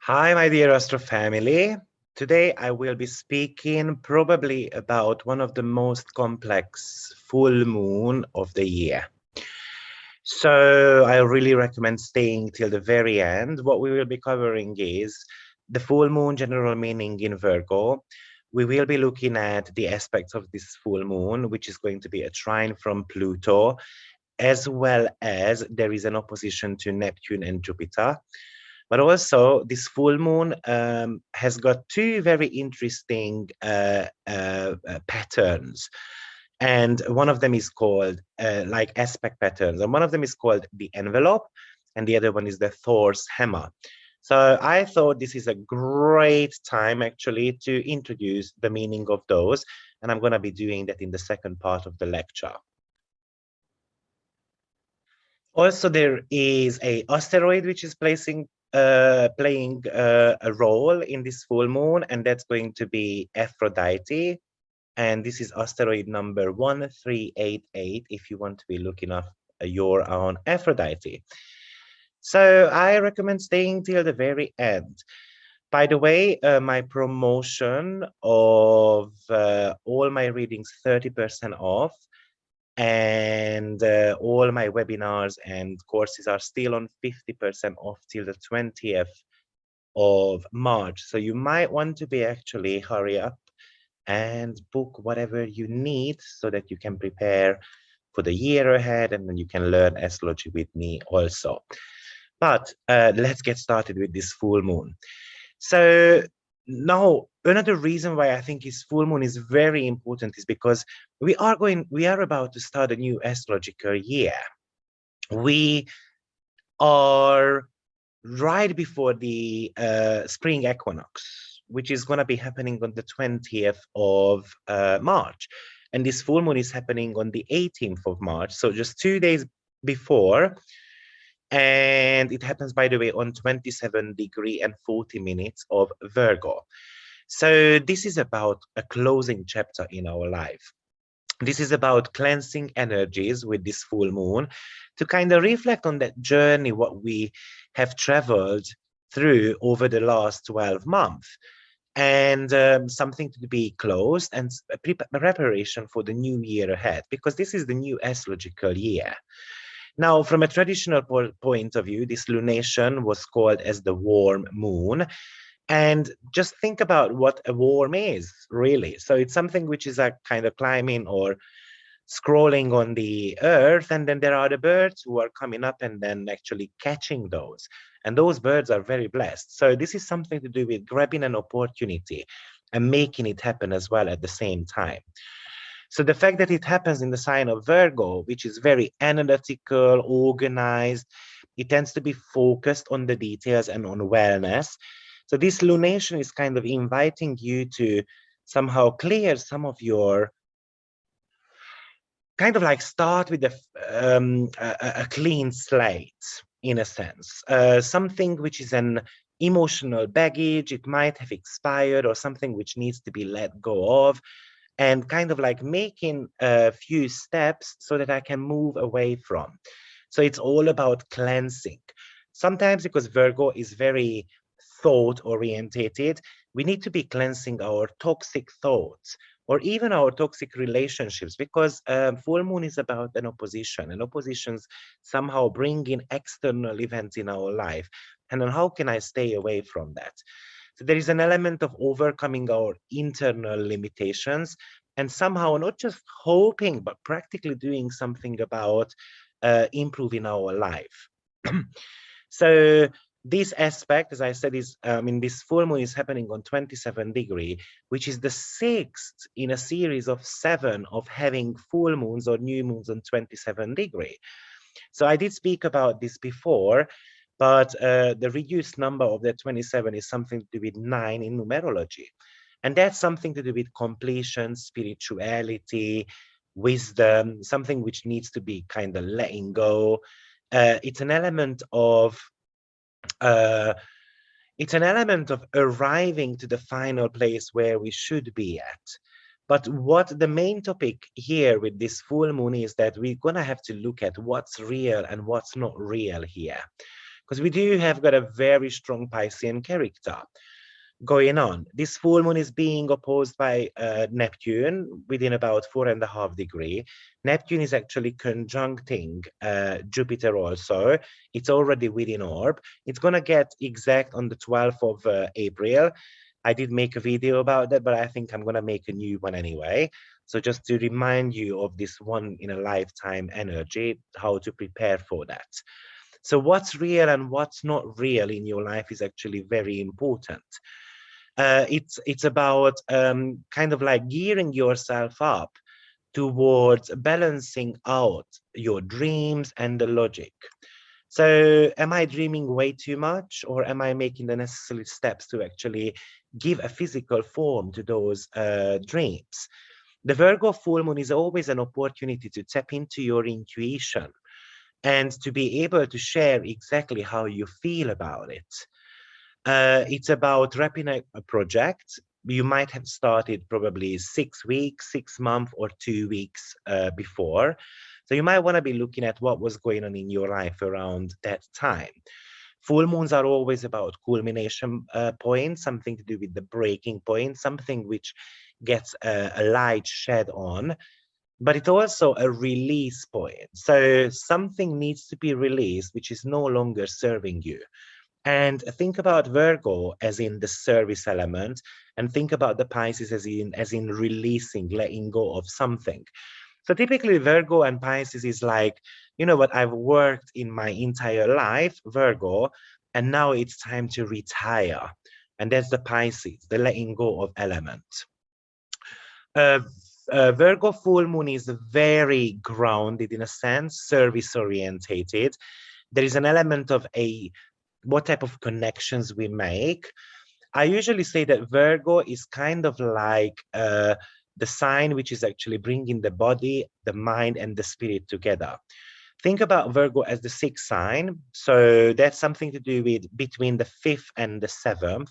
Hi, my dear Astro family. Today I will be speaking probably about one of the most complex full moon of the year. So I really recommend staying till the very end. What we will be covering is the full moon general meaning in Virgo. We will be looking at the aspects of this full moon, which is going to be a trine from Pluto, as well as there is an opposition to Neptune and Jupiter. But also, this full moon has got two very interesting patterns. And one of them is called like aspect patterns. And one of them is called the envelope, and the other one is the Thor's hammer. So I thought this is a great time actually to introduce the meaning of those. And I'm going to be doing that in the second part of the lecture. Also, there is a asteroid which is playing a role in this full moon, and that's going to be Aphrodite. And this is asteroid number 1388 if you want to be looking up your own Aphrodite. So I recommend staying till the very end. By the way, my promotion of all my readings 30% off, and all my webinars and courses are still on 50% off till the 20th of March. So you might want to be actually hurry up and book whatever you need so that you can prepare for the year ahead, and then you can learn astrology with me also. But let's get started with this full moon. So now another reason why I think this full moon is very important is because we are about to start a new astrological year. We are right before the Spring Equinox, which is going to be happening on the 20th of March. And this full moon is happening on the 18th of March, so just 2 days before. And it happens, by the way, on 27 degree and 40 minutes of Virgo. So this is about a closing chapter in our life. This is about cleansing energies with this full moon to kind of reflect on that journey, what we have traveled through over the last 12 months. And something to be closed and preparation for the new year ahead, because this is the new astrological year. Now, from a traditional point of view, this lunation was called as the warm moon. And just think about what a worm is, really. So it's something which is a kind of climbing or scrolling on the earth, and then there are the birds who are coming up and then actually catching those. And those birds are very blessed. So this is something to do with grabbing an opportunity and making it happen as well at the same time. So the fact that it happens in the sign of Virgo, which is very analytical, organized, it tends to be focused on the details and on wellness. So this lunation is kind of inviting you to somehow clear some of your, kind of like start with a clean slate, in a sense. Something which is an emotional baggage, it might have expired, or something which needs to be let go of, and kind of like making a few steps so that I can move away from. So it's all about cleansing. Sometimes, because Virgo is very thought orientated, we need to be cleansing our toxic thoughts or even our toxic relationships, because full moon is about an opposition, and oppositions somehow bring in external events in our life. And then how can I stay away from that? So there is an element of overcoming our internal limitations and somehow not just hoping, but practically doing something about improving our life. So this aspect, as I said, is this full moon is happening on 27 degree, which is the sixth in a series of 7 of having full moons or new moons on 27 degree. So I did speak about this before, but the reduced number of the 27 is something to do with 9 in numerology. And that's something to do with completion, spirituality, wisdom, something which needs to be kind of letting go. It's an element of arriving to the final place where we should be at. But what the main topic here with this full moon is that we're going to have to look at what's real and what's not real here. because we do have got a very strong Piscean character going on. This full moon is being opposed by Neptune within about 4.5 degrees. Neptune is actually conjuncting Jupiter also. It's already within orb. It's going to get exact on the 12th of April. I did make a video about that, but I think I'm going to make a new one anyway. So just to remind you of this one in a lifetime energy, how to prepare for that. So what's real and what's not real in your life is actually very important. It's about kind of like gearing yourself up towards balancing out your dreams and the logic. So am I dreaming way too much, or am I making the necessary steps to actually give a physical form to those dreams? The Virgo full moon is always an opportunity to tap into your intuition and to be able to share exactly how you feel about it. It's about wrapping up a project. You might have started probably 6 weeks, 6 months, or 2 weeks before. So you might want to be looking at what was going on in your life around that time. Full moons are always about culmination point, something to do with the breaking point, something which gets a light shed on, but it's also a release point. So something needs to be released, which is no longer serving you. And think about Virgo as in the service element, and think about the Pisces as in releasing, letting go of something. So typically Virgo and Pisces is like, you know what, I've worked in my entire life, Virgo, and now it's time to retire. And that's the Pisces, the letting go of element. Uh, Virgo full moon is very grounded in a sense, service orientated. There is an element of what type of connections we make. I usually say that Virgo is kind of like the sign which is actually bringing the body, the mind, and the spirit together. Think about Virgo as the sixth sign. So that's something to do with between the fifth and the seventh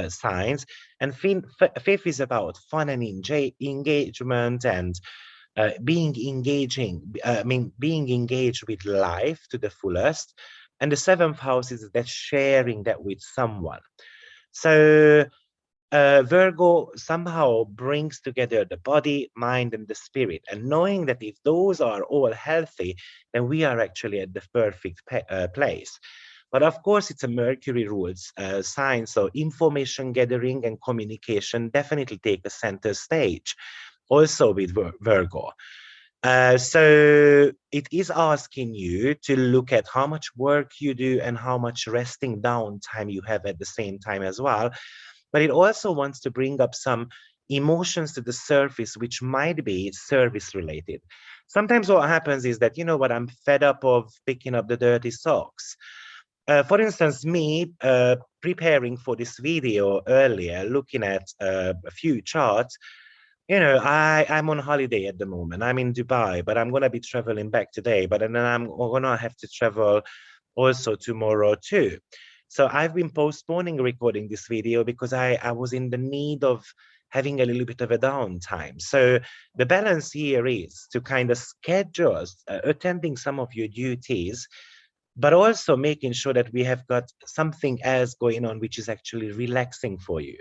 signs. And fifth is about fun and engagement and being being engaged with life to the fullest. And the seventh house is that sharing that with someone. So Virgo somehow brings together the body, mind, and the spirit. And knowing that if those are all healthy, then we are actually at the perfect place. But of course, it's a Mercury rules sign. So information gathering and communication definitely take a center stage, also with Virgo. So it is asking you to look at how much work you do and how much resting down time you have at the same time as well. But it also wants to bring up some emotions to the surface, which might be service related. Sometimes what happens is that, you know what, I'm fed up of picking up the dirty socks. For instance, me preparing for this video earlier, looking at a few charts, you know, I'm on holiday at the moment. I'm in Dubai, but I'm going to be traveling back today. But then I'm going to have to travel also tomorrow too. So I've been postponing recording this video because I was in the need of having a little bit of a downtime. So the balance here is to kind of schedule attending some of your duties, but also making sure that we have got something else going on which is actually relaxing for you.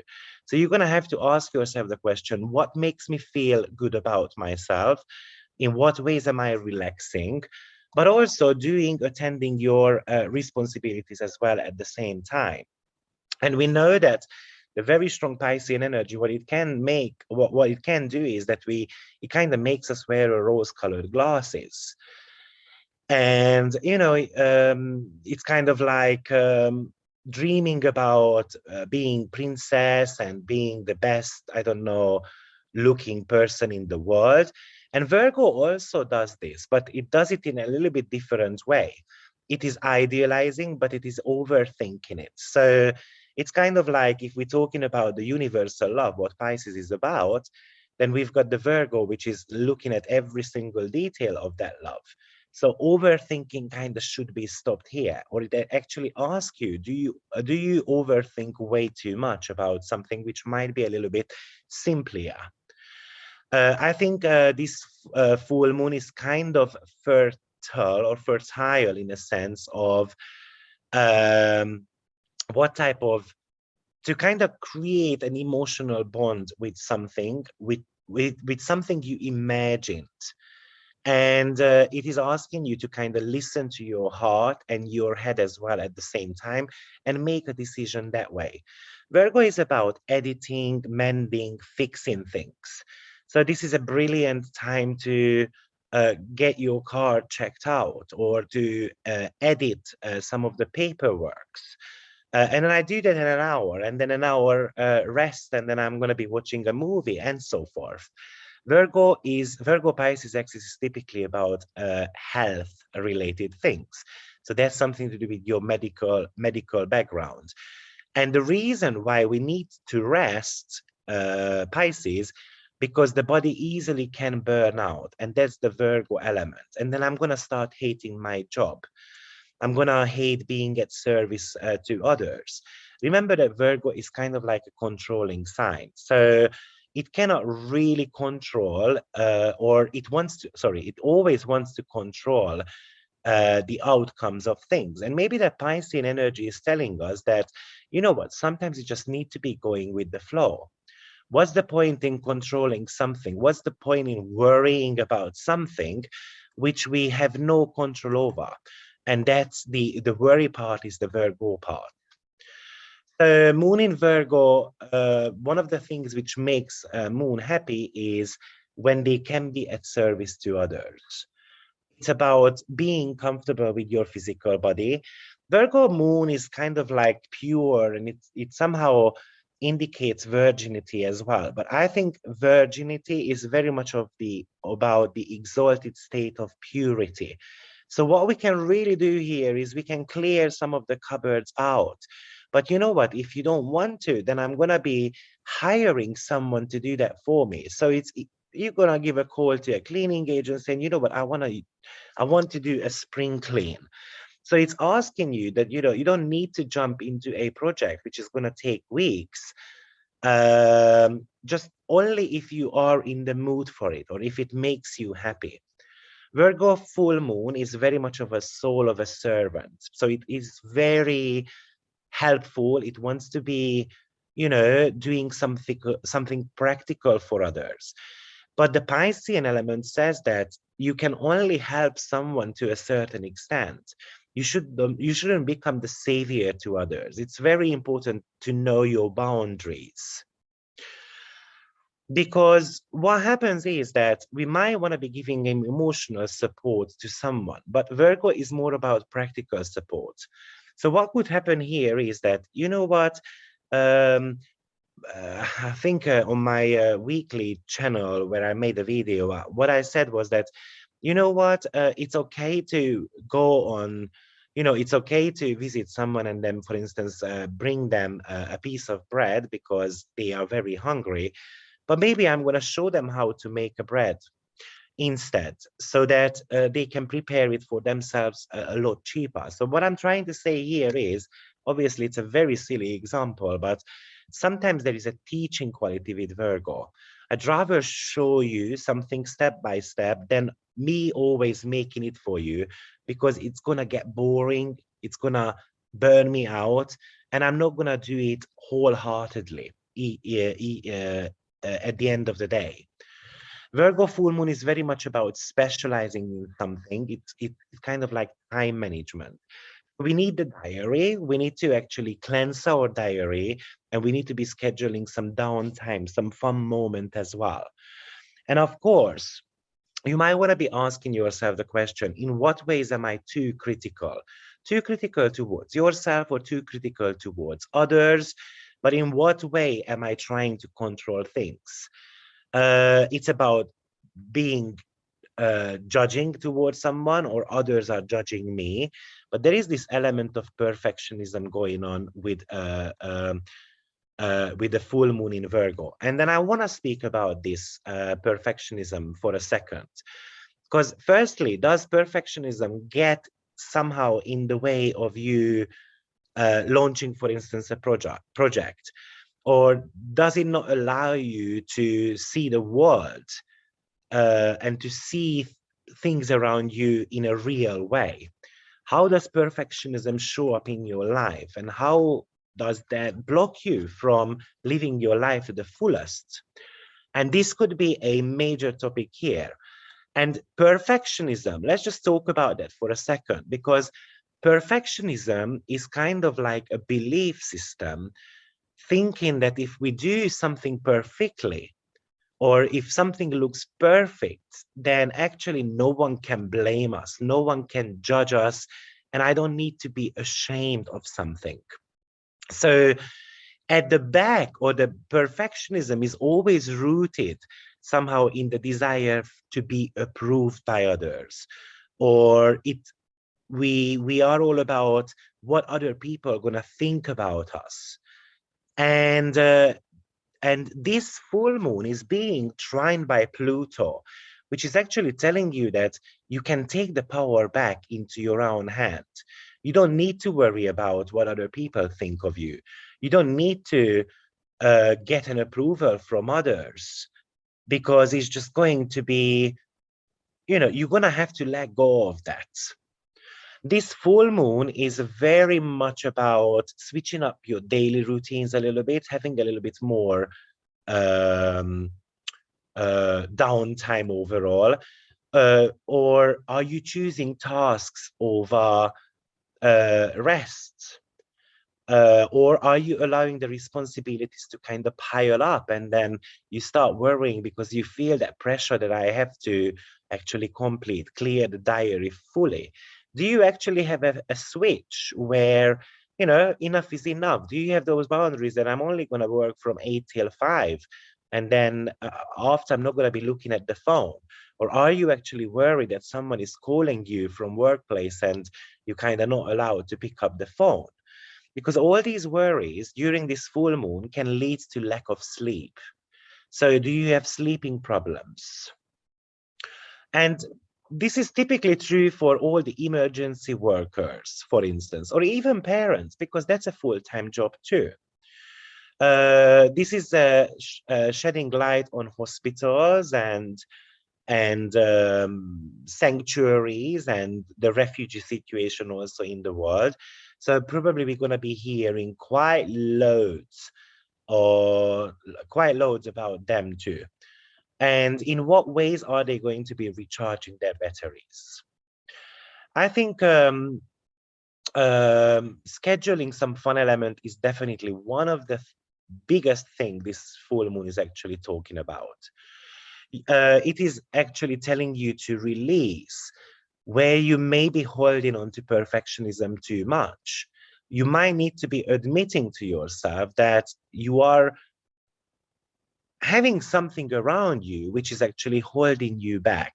So you're going to have to ask yourself the question, what makes me feel good about myself? In what ways am I relaxing? But also attending your responsibilities as well at the same time. And we know that the very strong Piscean energy, what it can make, what it can do is that it kind of makes us wear a rose-colored glasses. And you know, it's kind of like dreaming about being princess and being the best, I don't know, looking person in the world. And Virgo also does this, but it does it in a little bit different way. It is idealizing, but it is overthinking it. So it's kind of like, if we're talking about the universal love, what Pisces is about, then we've got the Virgo, which is looking at every single detail of that love. So overthinking kind of should be stopped here, or it actually asks you, do you overthink way too much about something which might be a little bit simpler? I think this full moon is kind of fertile in a sense of um, what type of, to kind of create an emotional bond with something, with something you imagined. And it is asking you to kind of listen to your heart and your head as well at the same time and make a decision that way. Virgo is about editing, mending, fixing things. So this is a brilliant time to get your car checked out or to edit some of the paperworks. And then I do that in an hour, and then an hour rest, and then I'm going to be watching a movie and so forth. Virgo Pisces axis is typically about health related things. So that's something to do with your medical background. And the reason why we need to rest Pisces, because the body easily can burn out, and that's the Virgo element. And then I'm going to start hating my job. I'm going to hate being at service to others. Remember that Virgo is kind of like a controlling sign. So it cannot really control, or it wants to, sorry, it always wants to control the outcomes of things. And maybe that Piscean energy is telling us that, you know what, sometimes you just need to be going with the flow. What's the point in controlling something? What's the point in worrying about something which we have no control over? And that's the worry part is the Virgo part. Moon in Virgo, one of the things which makes Moon happy is when they can be at service to others. It's about being comfortable with your physical body. Virgo Moon is kind of like pure, and it somehow indicates virginity as well. But I think virginity is very much about the exalted state of purity. So what we can really do here is we can clear some of the cupboards out. But you know what? If you don't want to, then I'm gonna be hiring someone to do that for me. So you're gonna give a call to a cleaning agent saying, you know what, I want to do a spring clean. So it's asking you that, you know, you don't need to jump into a project which is gonna take weeks. Just only if you are in the mood for it or if it makes you happy. Virgo full moon is very much of a soul of a servant. So it is very helpful. It wants to be, you know, doing something practical for others. But the Piscean element says that you can only help someone to a certain extent. You shouldn't become the savior to others. It's very important to know your boundaries. Because what happens is that we might want to be giving emotional support to someone, but Virgo is more about practical support. So what could happen here is that, you know what, I think on my weekly channel where I made a video, what I said was that, you know what, it's okay to go on, you know, it's okay to visit someone and then, for instance, bring them a piece of bread because they are very hungry. But maybe I'm going to show them how to make a bread instead so that they can prepare it for themselves a lot cheaper. So what I'm trying to say here is, obviously it's a very silly example, but sometimes there is a teaching quality with Virgo. I'd rather show you something step by step than me always making it for you, because it's going to get boring. It's going to burn me out, and I'm not going to do it wholeheartedly at the end of the day. Virgo full moon is very much about specializing in something. It's kind of like time management. We need the diary. We need to actually cleanse our diary, and we need to be scheduling some downtime, some fun moment as well. And of course, you might want to be asking yourself the question, in what ways am I too critical? Too critical towards yourself or too critical towards others? But in what way am I trying to control things? It's about being judging towards someone, or others are judging me. But there is this element of perfectionism going on with the full moon in Virgo. And then I want to speak about this perfectionism for a second. Because firstly, does perfectionism get somehow in the way of you launching, for instance, a project? Or does it not allow you to see the world and to see things around you in a real way? how does perfectionism show up in your life, and how does that block you from living your life to the fullest? And this could be a major topic here. And perfectionism, let's just talk about that for a second, because perfectionism is kind of like a belief system, thinking that if we do something perfectly, or if something looks perfect, then actually no one can blame us, no one can judge us, and I don't need to be ashamed of something. So at the back, or the perfectionism is always rooted somehow in the desire to be approved by others, or we are all about what other people are going to think about us. And this full moon is being trined by Pluto, which is actually telling you that you can take the power back into your own hand. You don't need to worry about what other people think of you. You don't need to get an approval from others, because it's just going to be, you're going to have to let go of that. This full moon is very much about switching up your daily routines a little bit, having a little bit more um, downtime overall. Or are you choosing tasks over rest? Or are you allowing the responsibilities to kind of pile up, and then you start worrying because you feel that pressure that I have to actually clear the diary fully? Do you actually have a switch where, enough is enough? Do you have those boundaries that I'm only going to work from 8 till 5, and then after I'm not going to be looking at the phone? Or are you actually worried that someone is calling you from workplace and you kind of not allowed to pick up the phone? Because all these worries during this full moon can lead to lack of sleep. So do you have sleeping problems? And this is typically true for all the emergency workers, for instance, or even parents, because that's a full-time job too. This is shedding light on hospitals and sanctuaries and the refugee situation also in the world. So probably we're going to be hearing quite loads about them too. And in what ways are they going to be recharging their batteries? I think scheduling some fun element is definitely one of the biggest thing this full moon is actually talking about. It is actually telling you to release where you may be holding on to perfectionism too much. You might need to be admitting to yourself that you are having something around you which is actually holding you back,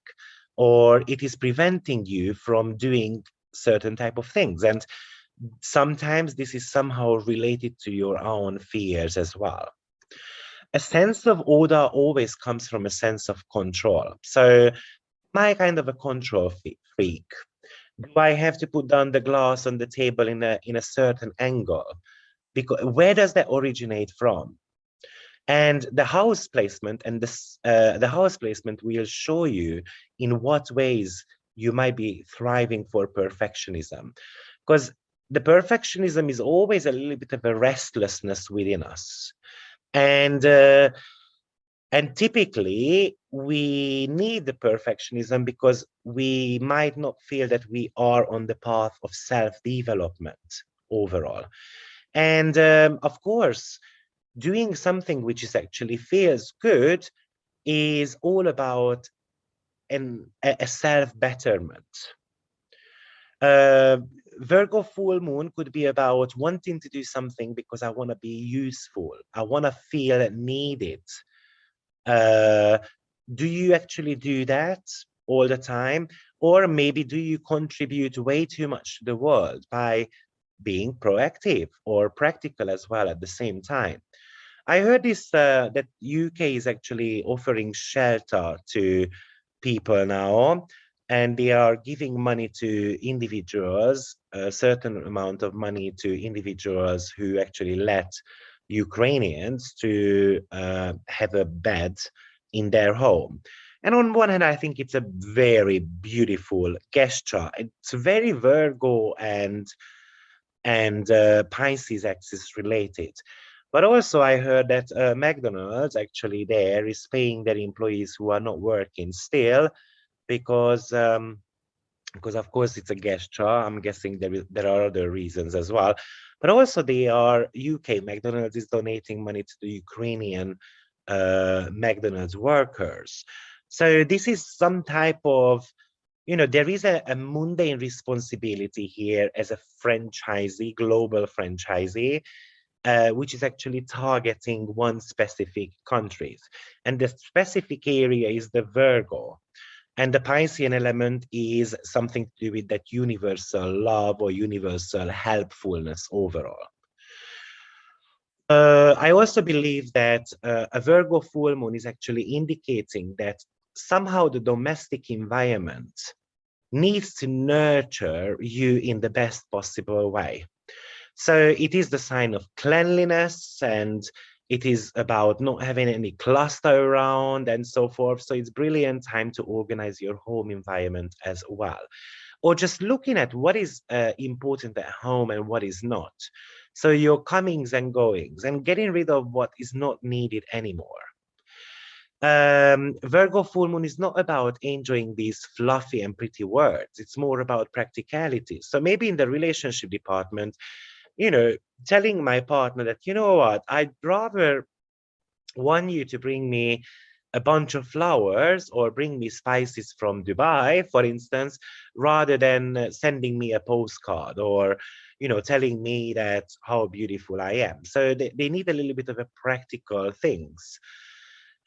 or it is preventing you from doing certain type of things. And sometimes this is somehow related to your own fears as well. A sense of order always comes from a sense of control. So am I kind of a control freak? Do I have to put down the glass on the table in a certain angle? Because where does that originate from? And the house placement the house placement will show you in what ways you might be thriving for perfectionism, because the perfectionism is always a little bit of a restlessness within us. And typically we need the perfectionism because we might not feel that we are on the path of self-development overall. And of course, doing something which is actually feels good is all about a self-betterment. Uh, Virgo full moon could be about wanting to do something because I want to be useful. I want to feel needed. Uh, do you actually do that all the time? Or maybe do you contribute way too much to the world by being proactive or practical as well at the same time? I heard this that UK is actually offering shelter to people now, and they are giving money to individuals, a certain amount of money to individuals who actually let Ukrainians to have a bed in their home. And on one hand, I think it's a very beautiful gesture. It's very Virgo and Pisces axis related. But also, I heard that McDonald's actually there is paying their employees who are not working still because of course it's a gesture. I'm guessing there are other reasons as well. But also, they are UK McDonald's is donating money to the Ukrainian McDonald's workers. So this is some type of, there is a mundane responsibility here as a franchisee, global franchisee, which is actually targeting one specific countries. And the specific area is the Virgo. And the Piscean element is something to do with that universal love or universal helpfulness overall. I also believe that a Virgo full moon is actually indicating that somehow the domestic environment needs to nurture you in the best possible way. So it is the sign of cleanliness, and it is about not having any cluster around and so forth. So it's brilliant time to organize your home environment as well. Or just looking at what is important at home and what is not. So your comings and goings and getting rid of what is not needed anymore. Virgo full moon is not about enjoying these fluffy and pretty words. It's more about practicality. So maybe in the relationship department, telling my partner that, you know what, I'd rather want you to bring me a bunch of flowers or bring me spices from Dubai, for instance, rather than sending me a postcard or, telling me that how beautiful I am. So they need a little bit of a practical things.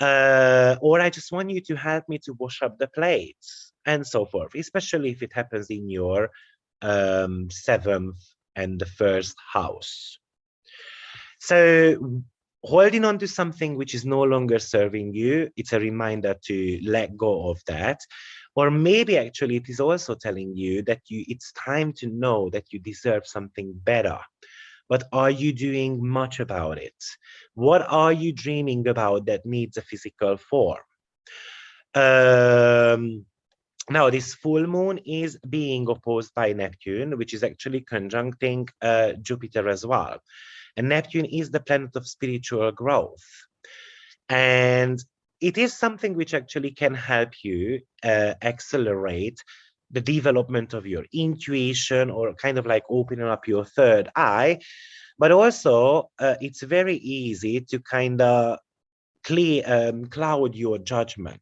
Or I just want you to help me to wash up the plates and so forth, especially if it happens in your seventh and the first house. So holding on to something which is no longer serving you, it's a reminder to let go of that. Or maybe actually it is also telling you that it's time to know that you deserve something better. But are you doing much about it? What are you dreaming about that needs a physical form? Now, this full moon is being opposed by Neptune, which is actually conjuncting Jupiter as well. And Neptune is the planet of spiritual growth. And it is something which actually can help you accelerate the development of your intuition or kind of like opening up your third eye. But also, it's very easy to kind of cloud your judgment,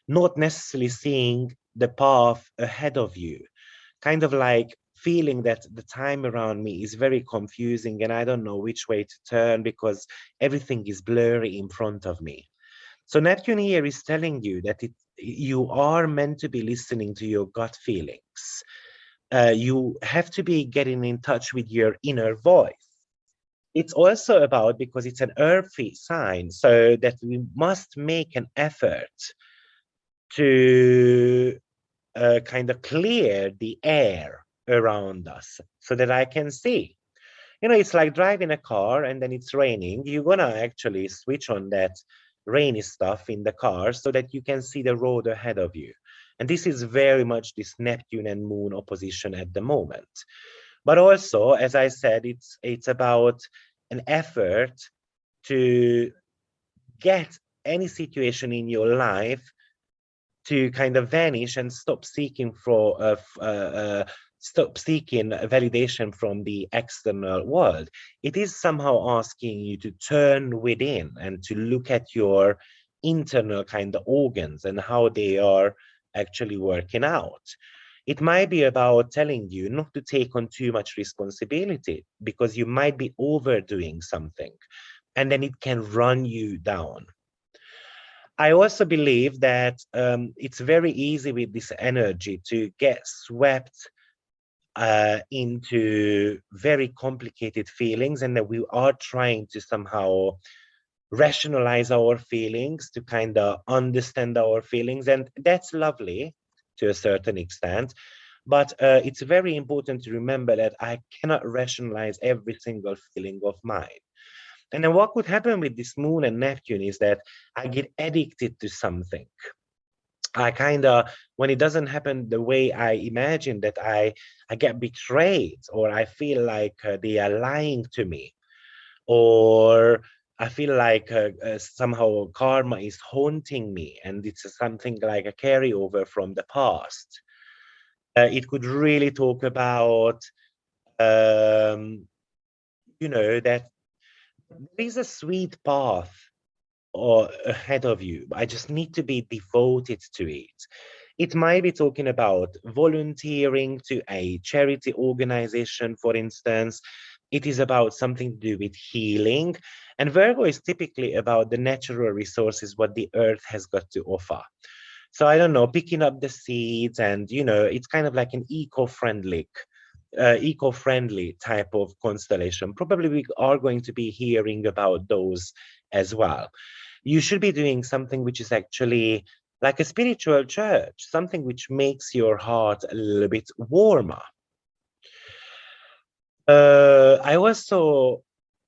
not necessarily seeing the path ahead of you, kind of like feeling that the time around me is very confusing and I don't know which way to turn because everything is blurry in front of me. So Neptune here is telling you that you are meant to be listening to your gut feelings. You have to be getting in touch with your inner voice. It's also about, because it's an earthy sign, so that we must make an effort to kind of clear the air around us so that I can see. It's like driving a car and then it's raining. You're going to actually switch on that rainy stuff in the car so that you can see the road ahead of you. And this is very much this Neptune and Moon opposition at the moment. But also, as I said, it's about an effort to get any situation in your life to kind of vanish and stop seeking validation from the external world. It is somehow asking you to turn within and to look at your internal kind of organs and how they are actually working out. It might be about telling you not to take on too much responsibility because you might be overdoing something and then it can run you down. I also believe that it's very easy with this energy to get swept into very complicated feelings, and that we are trying to somehow rationalize our feelings to kind of understand our feelings. And that's lovely to a certain extent. But it's very important to remember that I cannot rationalize every single feeling of mine. And then what could happen with this Moon and Neptune is that I get addicted to something. I kind of, when it doesn't happen the way I imagine, that I get betrayed, or I feel like they are lying to me, or I feel like somehow karma is haunting me, and it's something like a carryover from the past. It could really talk about, um, that there is a sweet path or ahead of you. I just need to be devoted to it. It might be talking about volunteering to a charity organization, for instance. It is about something to do with healing. And Virgo is typically about the natural resources, what the earth has got to offer. So I don't know, picking up the seeds, and it's kind of like an eco-friendly type of constellation. Probably we are going to be hearing about those as well. You should be doing something which is actually like a spiritual church, something which makes your heart a little bit warmer. I also,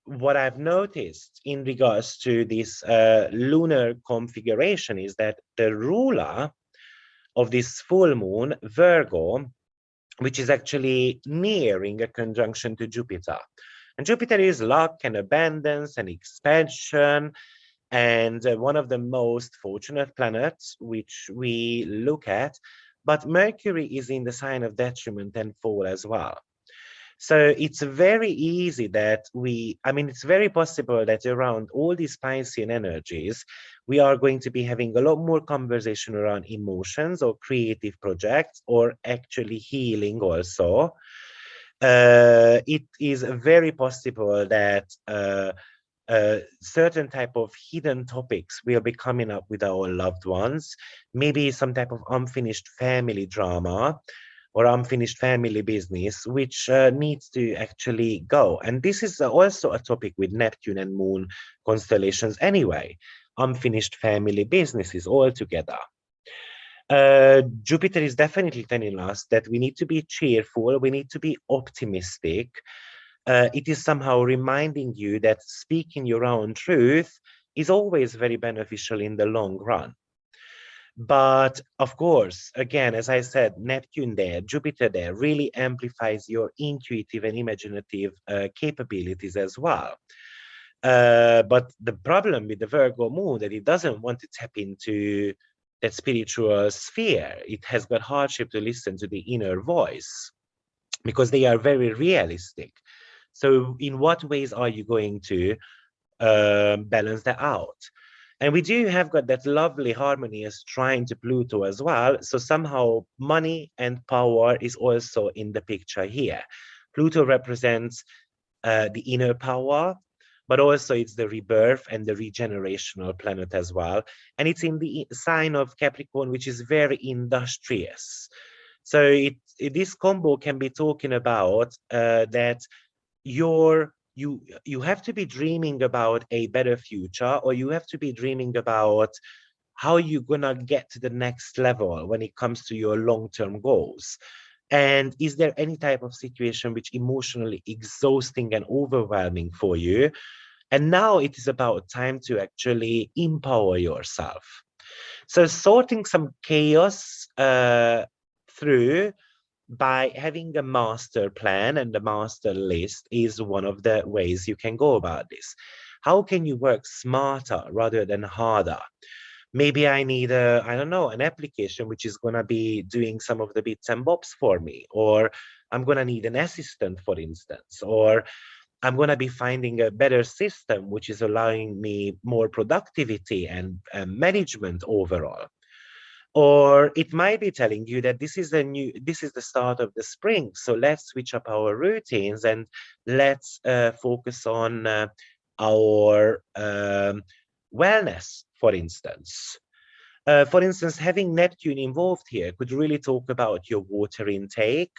what I've noticed in regards to this lunar configuration is that the ruler of this full moon, Virgo, which is actually nearing a conjunction to Jupiter. And Jupiter is luck and abundance and expansion, and one of the most fortunate planets which we look at. But Mercury is in the sign of detriment and fall as well. So it's very easy that it's very possible that around all these Piscean energies, we are going to be having a lot more conversation around emotions or creative projects, or actually healing also. It is very possible that certain type of hidden topics will be coming up with our loved ones, maybe some type of unfinished family drama or unfinished family business, which needs to actually go. And this is also a topic with Neptune and Moon constellations anyway, unfinished family businesses altogether. Jupiter is definitely telling us that we need to be cheerful, we need to be optimistic. It is somehow reminding you that speaking your own truth is always very beneficial in the long run. But of course, again, as I said, Neptune there, Jupiter there really amplifies your intuitive and imaginative capabilities as well. But the problem with the Virgo moon that it doesn't want to tap into that spiritual sphere. It has got hardship to listen to the inner voice because they are very realistic. So in what ways are you going to balance that out? And we do have got that lovely harmonious trine to Pluto as well. So somehow money and power is also in the picture here. Pluto represents the inner power, but also it's the rebirth and the regenerational planet as well. And it's in the sign of Capricorn, which is very industrious. So this combo can be talking about that you have to be dreaming about a better future, or you have to be dreaming about how you're gonna get to the next level when it comes to your long-term goals. And is there any type of situation which emotionally exhausting and overwhelming for you? And now it is about time to actually empower yourself. So sorting some chaos through by having a master plan and a master list is one of the ways you can go about this. How can you work smarter rather than harder? Maybe I need I don't know, an application which is going to be doing some of the bits and bobs for me, or I'm going to need an assistant, for instance, or I'm going to be finding a better system which is allowing me more productivity and management overall. Or it might be telling you that this is the start of the spring, so let's switch up our routines and let's focus on our wellness, for instance. For instance, having Neptune involved here could really talk about your water intake.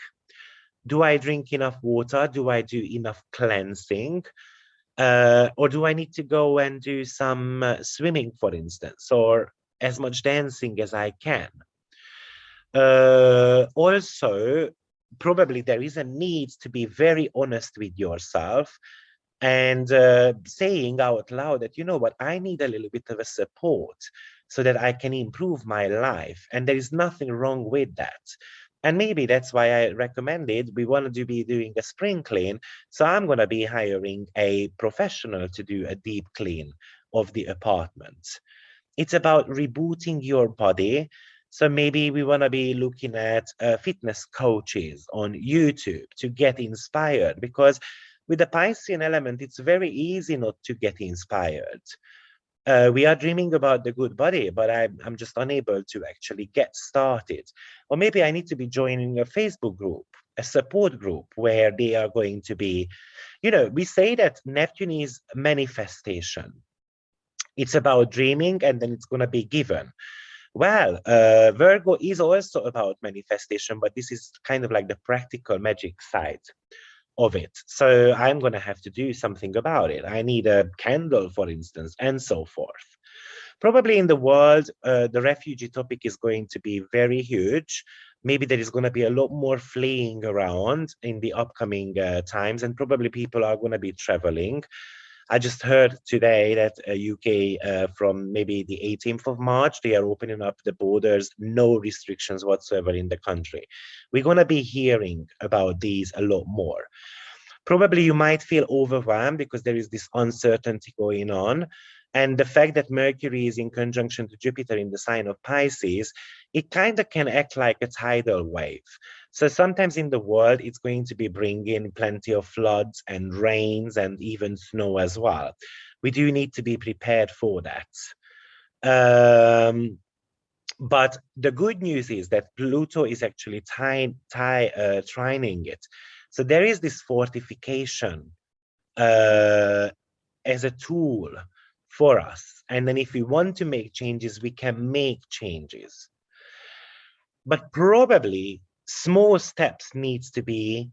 Do I drink enough water? Do I do enough cleansing? Or do I need to go and do some swimming, for instance, or as much dancing as I can? Also, probably there is a need to be very honest with yourself and saying out loud that, you know what, I need a little bit of a support. so that I can improve my life. And there is nothing wrong with that. And maybe that's why I recommended we wanted to be doing a spring clean. So I'm going to be hiring a professional to do a deep clean of the apartment. It's about rebooting your body. So maybe we want to be looking at fitness coaches on YouTube to get inspired, because with the Piscean element, it's very easy not to get inspired. We are dreaming about the good body, but I'm just unable to actually get started. Or maybe I need to be joining a Facebook group, a support group where they are going to be, we say that Neptune is manifestation. It's about dreaming and then it's going to be given. Well, Virgo is also about manifestation, but this is kind of like the practical magic side of it. So I'm going to have to do something about it. I need a candle, for instance, and so forth. Probably in the world, the refugee topic is going to be very huge. Maybe there is going to be a lot more fleeing around in the upcoming times, and probably people are going to be traveling. I just heard today that UK, from maybe the 18th of March, they are opening up the borders, no restrictions whatsoever in the country. We're going to be hearing about these a lot more. Probably you might feel overwhelmed because there is this uncertainty going on. And the fact that Mercury is in conjunction to Jupiter in the sign of Pisces, it kind of can act like a tidal wave. So sometimes in the world, it's going to be bringing plenty of floods and rains and even snow as well. We do need to be prepared for that. But the good news is that Pluto is actually trining it. So there is this fortification as a tool for us. And then if we want to make changes, we can make changes. But probably small steps needs to be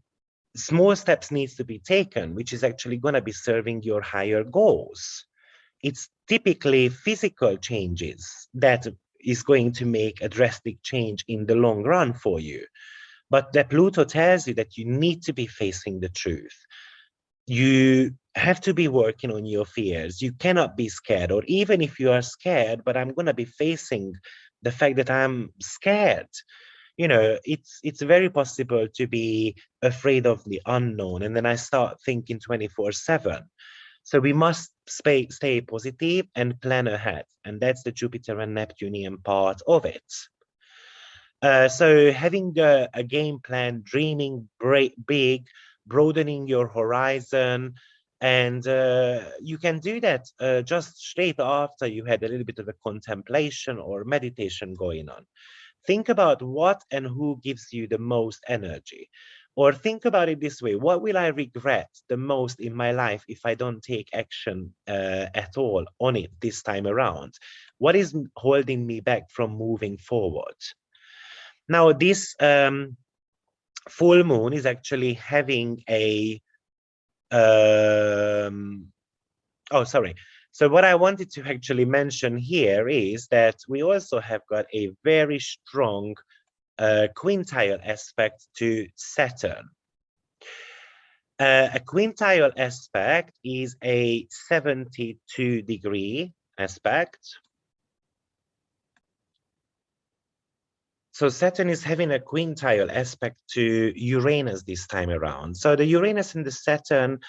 taken, which is actually going to be serving your higher goals. It's typically physical changes that is going to make a drastic change in the long run for you. But the Pluto tells you that you need to be facing the truth. You have to be working on your fears. You cannot be scared, or even if you are scared, but I'm going to be facing the fact that I'm scared. It's very possible to be afraid of the unknown. And then I start thinking 24/7. So we must stay positive and plan ahead. And that's the Jupiter and Neptunian part of it. So having a game plan, dreaming big, broadening your horizon, and you can do that just straight after you had a little bit of a contemplation or meditation going on. Think about what and who gives you the most energy. Or think about it this way: what will I regret the most in my life if I don't take action at all on it this time around? What is holding me back from moving forward? Now, this full moon is actually having a sorry. So what I wanted to actually mention here is that we also have got a very strong quintile aspect to Saturn. A quintile aspect is a 72-degree aspect. So Saturn is having a quintile aspect to Uranus this time around. So the Uranus and the Saturn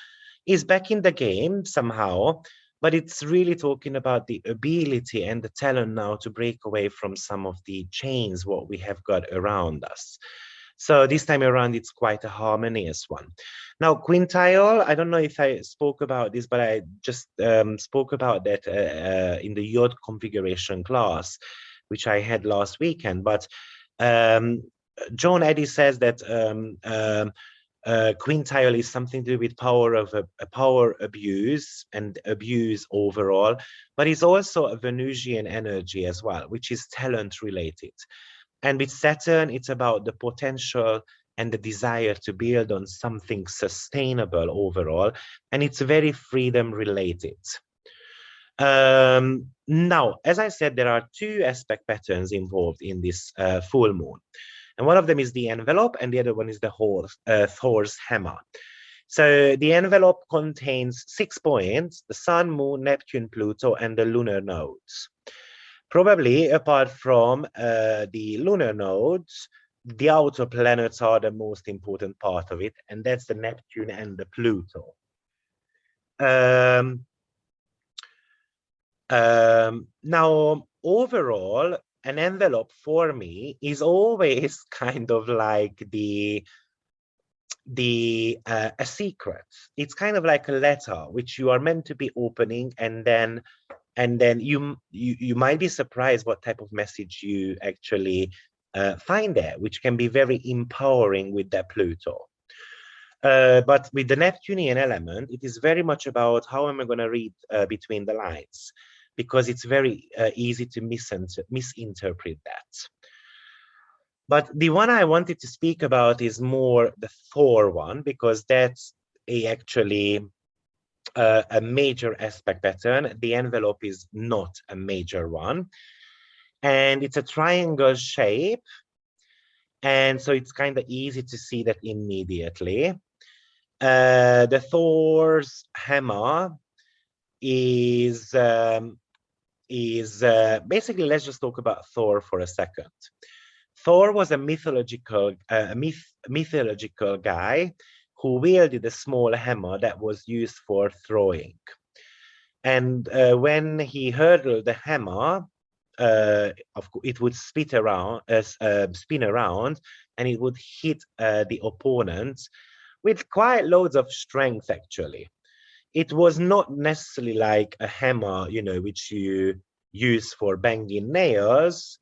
is back in the game somehow, but it's really talking about the ability and the talent now to break away from some of the chains what we have got around us. So this time around, it's quite a harmonious one. Now, quintile, I don't know if I spoke about this, but I just spoke about that in the yacht configuration class, which I had last weekend. But John Eddy says that quintile is something to do with power of a power abuse and abuse overall, but it's also a Venusian energy as well, which is talent related. And with Saturn, it's about the potential and the desire to build on something sustainable overall, and it's very freedom related. Now, as I said, there are two aspect patterns involved in this full moon. And one of them is the envelope, and the other one is the Thor's hammer. So the envelope contains 6 points: the Sun, Moon, Neptune, Pluto, and the lunar nodes. Probably apart from the lunar nodes, the outer planets are the most important part of it, and that's the Neptune and the Pluto. Now, overall, an envelope for me is always kind of like a secret. It's kind of like a letter which you are meant to be opening, and then you might be surprised what type of message you actually find there, which can be very empowering with that Pluto. But with the Neptunian element, it is very much about how am I going to read between the lines, because it's very easy to misinterpret that. But the one I wanted to speak about is more the Thor one, because that's actually a major aspect pattern. The envelope is not a major one. And it's a triangle shape. And so it's kind of easy to see that immediately. The Thor's hammer is basically, let's just talk about Thor for a second. Thor was a mythological guy who wielded a small hammer that was used for throwing. And when he hurled the hammer, it would spin around, and it would hit the opponent with quite loads of strength, actually. It was not necessarily like a hammer, which you use for banging nails.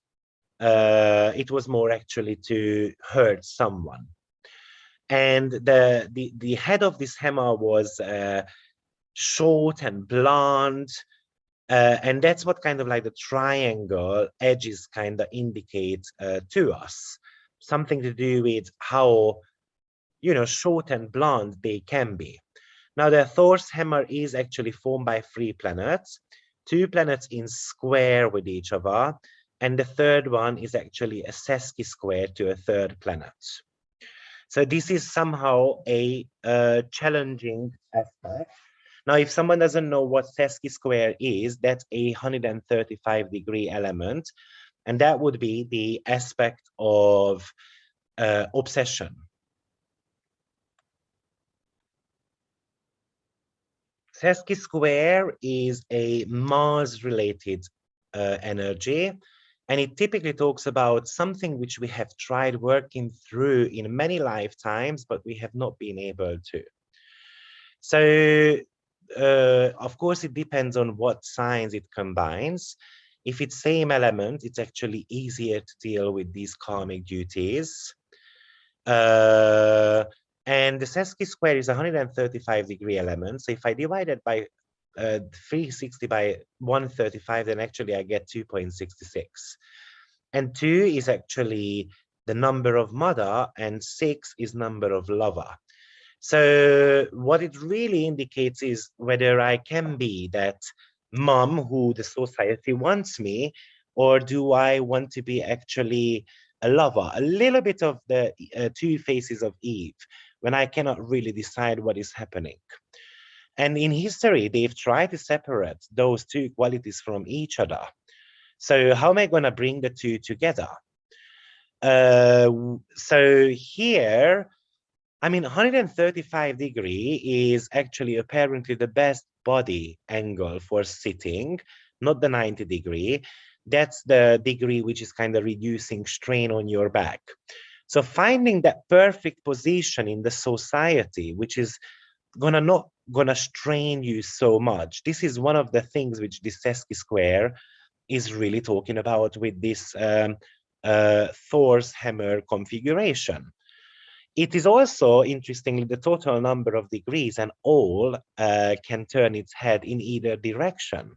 It was more actually to hurt someone. And the head of this hammer was short and blunt, and that's what kind of like the triangle edges kind of indicate to us. Something to do with how, short and blunt they can be. Now, the Thor's hammer is actually formed by 3 planets, 2 planets in square with each other, and the third one is actually a sesqui square to a third planet. So this is somehow a challenging aspect. Now, if someone doesn't know what sesqui square is, that's a 135-degree element, and that would be the aspect of obsession. Sesqui square is a Mars-related energy, and it typically talks about something which we have tried working through in many lifetimes, but we have not been able to. So, of course, it depends on what signs it combines. If it's same element, it's actually easier to deal with these karmic duties. And the sesqui square is a 135-degree element. So if I divide it by 360 by 135, then actually I get 2.66. And 2 is actually the number of mother, and 6 is number of lover. So what it really indicates is whether I can be that mom who the society wants me, or do I want to be actually a lover? A little bit of the 2 faces of Eve, when I cannot really decide what is happening. And in history, they've tried to separate those 2 qualities from each other. So how am I going to bring the 2 together? So here, 135-degree is actually apparently the best body angle for sitting, not the 90-degree. That's the degree which is kind of reducing strain on your back. So finding that perfect position in the society, which is not gonna strain you so much. This is one of the things which this sesqui square is really talking about with this Thor's hammer configuration. It is also, interestingly, the total number of degrees, and all can turn its head in either direction.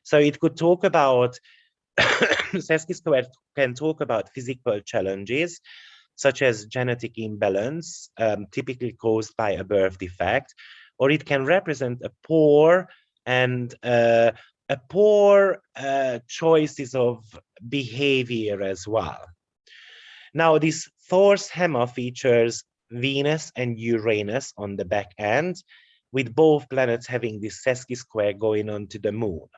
So it could talk about, sesqui square can talk about physical challenges, such as genetic imbalance, typically caused by a birth defect, or it can represent a poor choices of behavior as well. Now, this Thor's hammer features Venus and Uranus on the back end, with both planets having this sesqui square going on to the moon.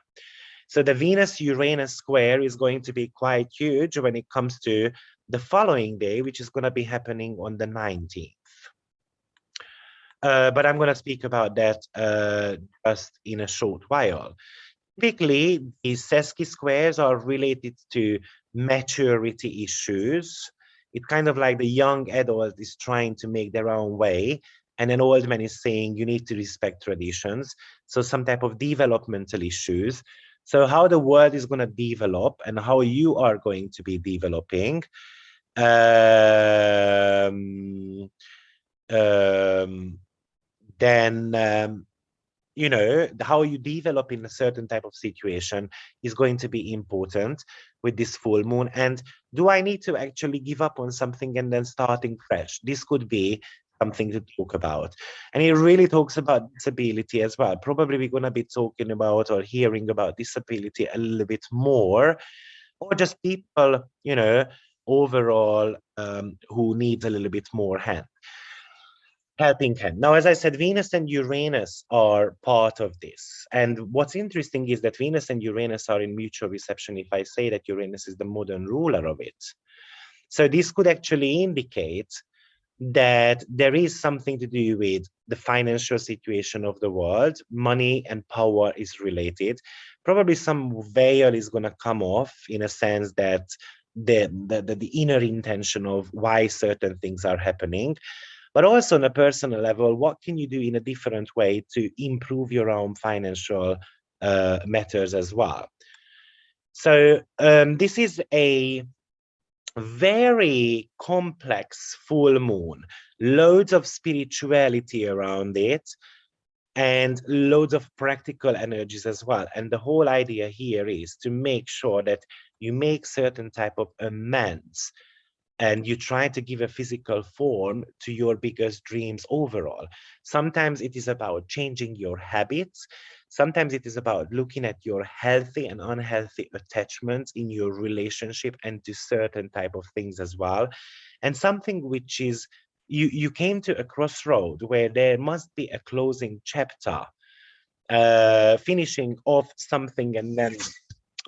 So the Venus-Uranus square is going to be quite huge when it comes to the following day, which is going to be happening on the 19th. But I'm going to speak about that just in a short while. Typically, these sesqui squares are related to maturity issues. It's kind of like the young adult is trying to make their own way, and an old man is saying you need to respect traditions. So some type of developmental issues. So how the world is going to develop and how you are going to be developing. Then you know, how you develop in a certain type of situation is going to be important with this full moon. And do I need to actually give up on something and then starting fresh? This could be something to talk about. And it really talks about disability as well. Probably we're going to be talking about or hearing about disability a little bit more, or just people, you know, overall who needs a little bit more helping hand. Now, as I said, Venus and Uranus are part of this. And what's interesting is that Venus and Uranus are in mutual reception if I say that Uranus is the modern ruler of it. So this could actually indicate that there is something to do with the financial situation of the world. Money and power is related. Probably some veil is going to come off in a sense that the inner intention of why certain things are happening. But also on a personal level, what can you do in a different way to improve your own financial matters as well? So this is a very complex full moon, loads of spirituality around it, and loads of practical energies as well. And the whole idea here is to make sure that you make certain type of amends and you try to give a physical form to your biggest dreams overall. Sometimes it is about changing your habits. Sometimes it is about looking at your healthy and unhealthy attachments in your relationship and to certain type of things as well. And something which is, you came to a crossroad where there must be a closing chapter, finishing off something and then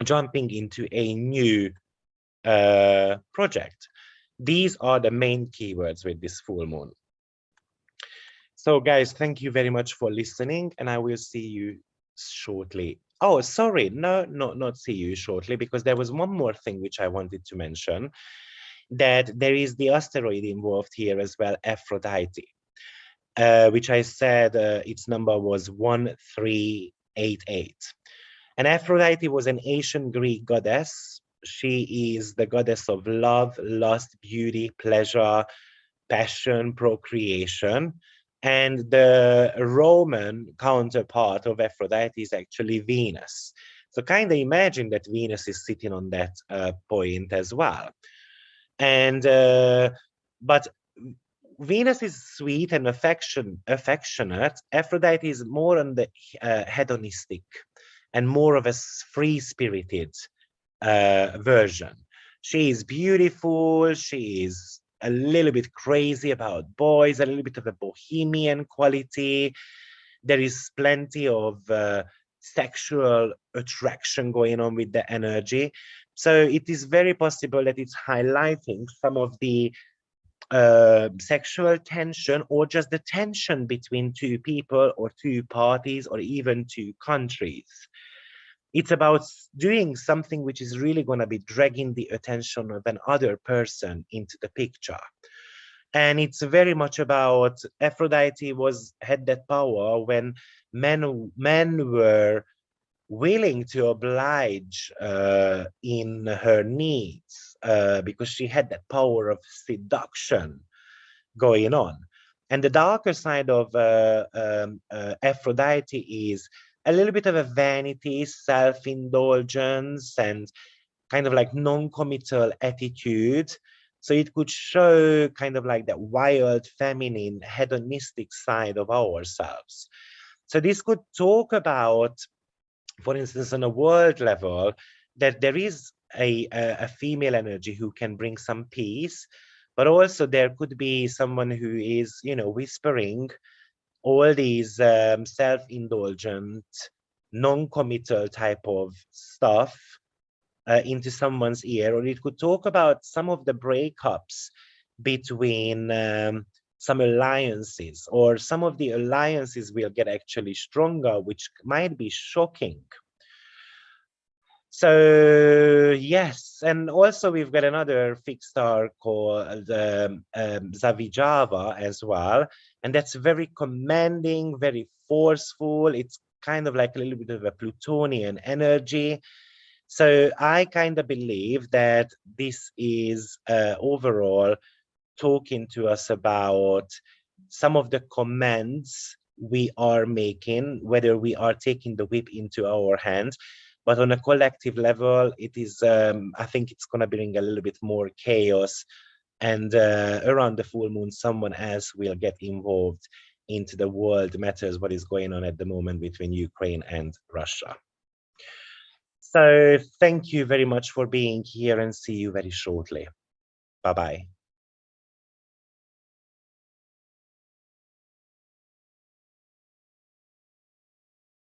jumping into a new project. These are the main keywords with this full moon. So guys, thank you very much for listening, and I will see you shortly. Oh, sorry, no, not see you shortly, because there was one more thing which I wanted to mention, that there is the asteroid involved here as well, Aphrodite, which I said its number was 1388. And Aphrodite was an ancient Greek goddess. She is the goddess of love, lust, beauty, pleasure, passion, procreation. And the Roman counterpart of Aphrodite is actually Venus. So kind of imagine that Venus is sitting on that point as well. And but Venus is sweet and affectionate. Aphrodite is more on the hedonistic and more of a free-spirited version. She is beautiful. She is a little bit crazy about boys, a little bit of a bohemian quality. There is plenty of sexual attraction going on with the energy. So it is very possible that it's highlighting some of the sexual tension or just the tension between two people or two parties or even two countries. It's about doing something which is really going to be dragging the attention of another person into the picture. And it's very much about Aphrodite had that power when men were willing to oblige in her needs because she had that power of seduction going on. And the darker side of Aphrodite is a little bit of a vanity, self-indulgence, and kind of like non-committal attitude. So it could show kind of like that wild, feminine, hedonistic side of ourselves. So this could talk about, for instance, on a world level, that there is a female energy who can bring some peace, but also there could be someone who is, you know, whispering all these self-indulgent non-committal type of stuff into someone's ear, or it could talk about some of the breakups between some alliances, or some of the alliances will get actually stronger, which might be shocking. So yes, and also we've got another fixed star called Zavijava as well, and that's very commanding, very forceful. It's kind of like a little bit of a Plutonian energy. So I kind of believe that this is overall talking to us about some of the commands we are making, whether we are taking the whip into our hands. But on a collective level, it is, I think it's going to bring a little bit more chaos. And around the full moon, someone else will get involved into the world matters, what is going on at the moment between Ukraine and Russia. So thank you very much for being here, and see you very shortly. Bye-bye.